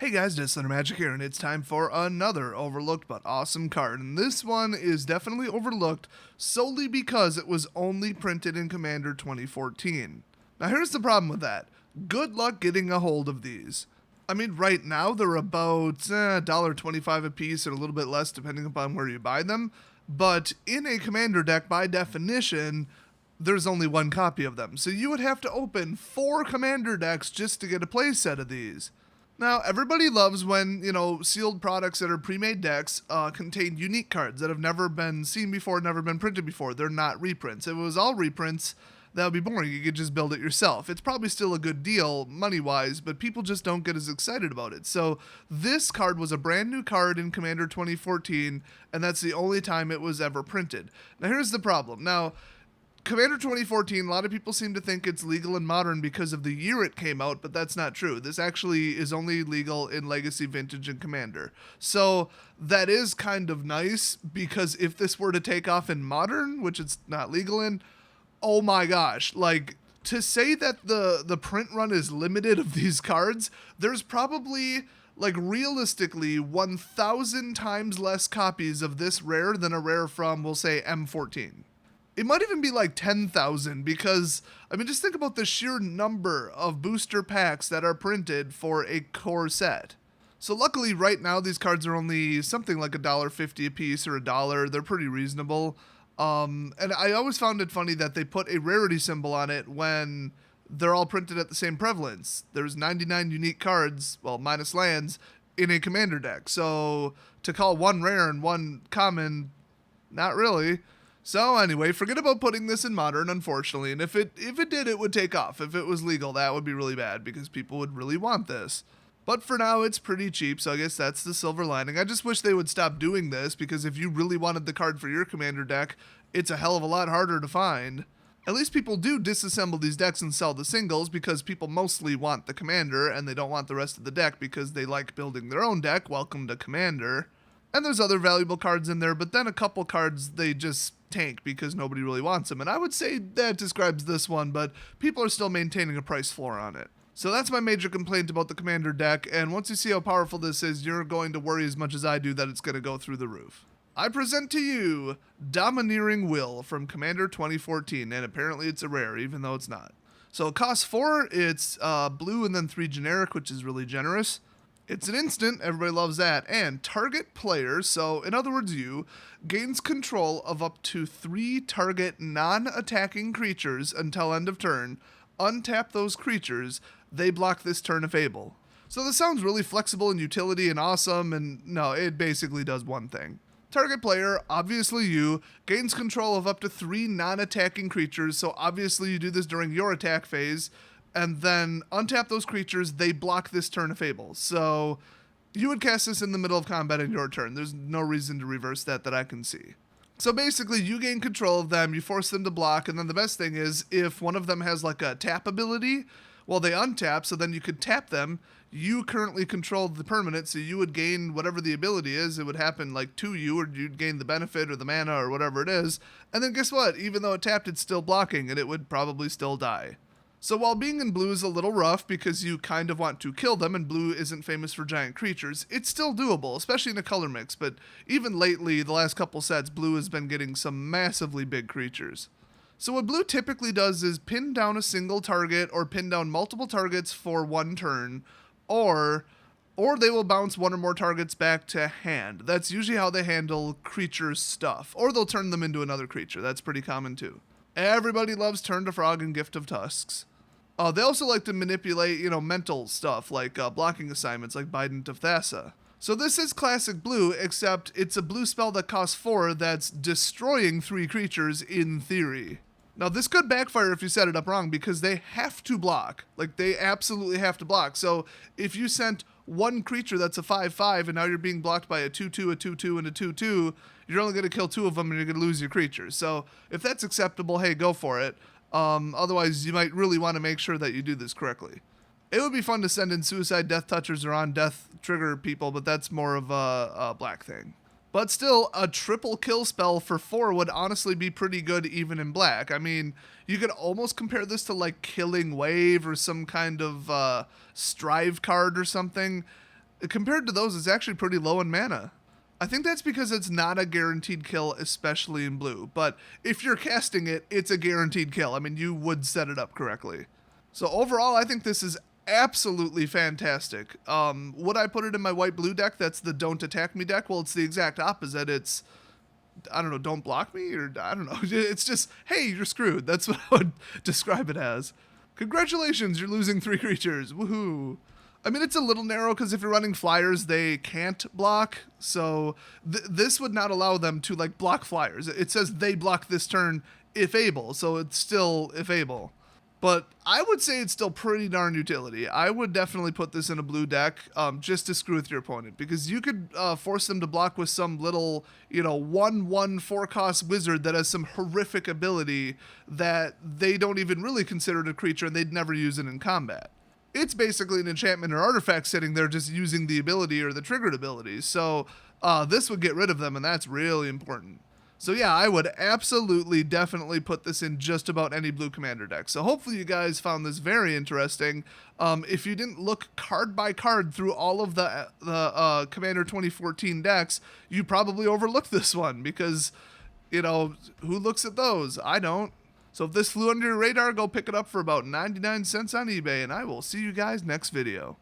Hey guys, Disclaimer Magic here, and it's time for another overlooked but awesome card. And this one is definitely overlooked solely because it was only printed in Commander 2014. Now here's the problem with that. Good luck getting a hold of these. I mean, right now they're about $1.25 a piece or a little bit less depending upon where you buy them. But in a Commander deck, by definition, there's only one copy of them. So you would have to open 4 Commander decks just to get a playset of these. Now, everybody loves when, sealed products that are pre-made decks contain unique cards that have never been seen before, never been printed before. They're not reprints. If it was all reprints, that would be boring. You could just build it yourself. It's probably still a good deal money-wise, but people just don't get as excited about it. So this card was a brand new card in Commander 2014, and that's the only time it was ever printed. Now, here's the problem. Now, Commander 2014, a lot of people seem to think it's legal in Modern because of the year it came out, but that's not true. This actually is only legal in Legacy, Vintage, and Commander. So that is kind of nice, because if this were to take off in Modern, which it's not legal in, oh my gosh, to say that the print run is limited of these cards, there's probably, realistically 1,000 times less copies of this rare than a rare from, we'll say, M14. It might even be 10,000 because, just think about the sheer number of booster packs that are printed for a core set. So luckily right now these cards are only something like $1.50 a piece or $1. They're pretty reasonable. And I always found it funny that they put a rarity symbol on it when they're all printed at the same prevalence. There's 99 unique cards, well, minus lands, in a Commander deck. So to call one rare and one common, not really. So anyway, forget about putting this in Modern, unfortunately, and if it did, it would take off. If it was legal, that would be really bad, because people would really want this. But for now, it's pretty cheap, so I guess that's the silver lining. I just wish they would stop doing this, because if you really wanted the card for your Commander deck, it's a hell of a lot harder to find. At least people do disassemble these decks and sell the singles, because people mostly want the Commander, and they don't want the rest of the deck because they like building their own deck. Welcome to Commander. And there's other valuable cards in there, but then a couple cards they just tank because nobody really wants them. And I would say that describes this one, but people are still maintaining a price floor on it. So that's my major complaint about the Commander deck, and once you see how powerful this is, you're going to worry as much as I do that it's going to go through the roof. I present to you Domineering Will from Commander 2014, and apparently it's a rare, even though it's not. So it costs 4, it's blue and then 3 generic, which is really generous. It's an instant, everybody loves that, and target player, so in other words you, gains control of up to 3 target non-attacking creatures until end of turn. Untap those creatures, they block this turn if able. So this sounds really flexible in utility and awesome, and no, it basically does one thing. Target player, obviously you, gains control of up to 3 non-attacking creatures, so obviously you do this during your attack phase, and then untap those creatures, they block this turn if able. So you would cast this in the middle of combat in your turn. There's no reason to reverse that I can see. So basically, you gain control of them, you force them to block, and then the best thing is, if one of them has a tap ability, well, they untap, so then you could tap them. You currently control the permanent, so you would gain whatever the ability is. It would happen to you, or you'd gain the benefit or the mana or whatever it is. And then guess what? Even though it tapped, it's still blocking, and it would probably still die. So while being in blue is a little rough because you kind of want to kill them, and blue isn't famous for giant creatures, it's still doable, especially in a color mix, but even lately, the last couple sets, blue has been getting some massively big creatures. So what blue typically does is pin down a single target or pin down multiple targets for one turn, or they will bounce one or more targets back to hand. That's usually how they handle creature stuff, or they'll turn them into another creature. That's pretty common too. Everybody loves Turn to Frog and Gift of Tusks. They also like to manipulate, mental stuff, like blocking assignments, like Bident of Thassa. So this is classic blue, except it's a blue spell that costs 4 that's destroying 3 creatures in theory. Now this could backfire if you set it up wrong, because they have to block. They absolutely have to block. So if you sent one creature that's a 5/5, and now you're being blocked by a 2/2, a 2/2, and a 2/2, you're only going to kill 2 of them and you're going to lose your creatures. So if that's acceptable, hey, go for it. Otherwise, you might really want to make sure that you do this correctly. It would be fun to send in Suicide Death Touchers or on Death Trigger people, but that's more of a black thing. But still, a triple kill spell for 4 would honestly be pretty good even in black. You could almost compare this to Killing Wave or some kind of Strive card or something. Compared to those, it's actually pretty low in mana. I think that's because it's not a guaranteed kill, especially in blue. But if you're casting it, it's a guaranteed kill. I mean, you would set it up correctly. So overall, I think this is absolutely fantastic. Would I put it in my white-blue deck that's the don't attack me deck? Well, it's the exact opposite. It's, I don't know, don't block me? Or I don't know. It's just, hey, you're screwed. That's what I would describe it as. Congratulations, you're losing 3 creatures. Woohoo. I mean, it's a little narrow because if you're running flyers, they can't block. So this would not allow them to like block flyers. It says they block this turn if able. So it's still if able. But I would say it's still pretty darn utility. I would definitely put this in a blue deck just to screw with your opponent. Because you could force them to block with some little, 1/1 4-cost wizard that has some horrific ability that they don't even really consider it a creature and they'd never use it in combat. It's basically an enchantment or artifact sitting there just using the ability or the triggered abilities. So this would get rid of them, and that's really important. So yeah, I would absolutely definitely put this in just about any blue commander deck. So hopefully you guys found this very interesting. If you didn't look card by card through all of the Commander 2014 decks, you probably overlooked this one because, who looks at those? I don't. So if this flew under your radar, go pick it up for about 99 cents on eBay, and I will see you guys next video.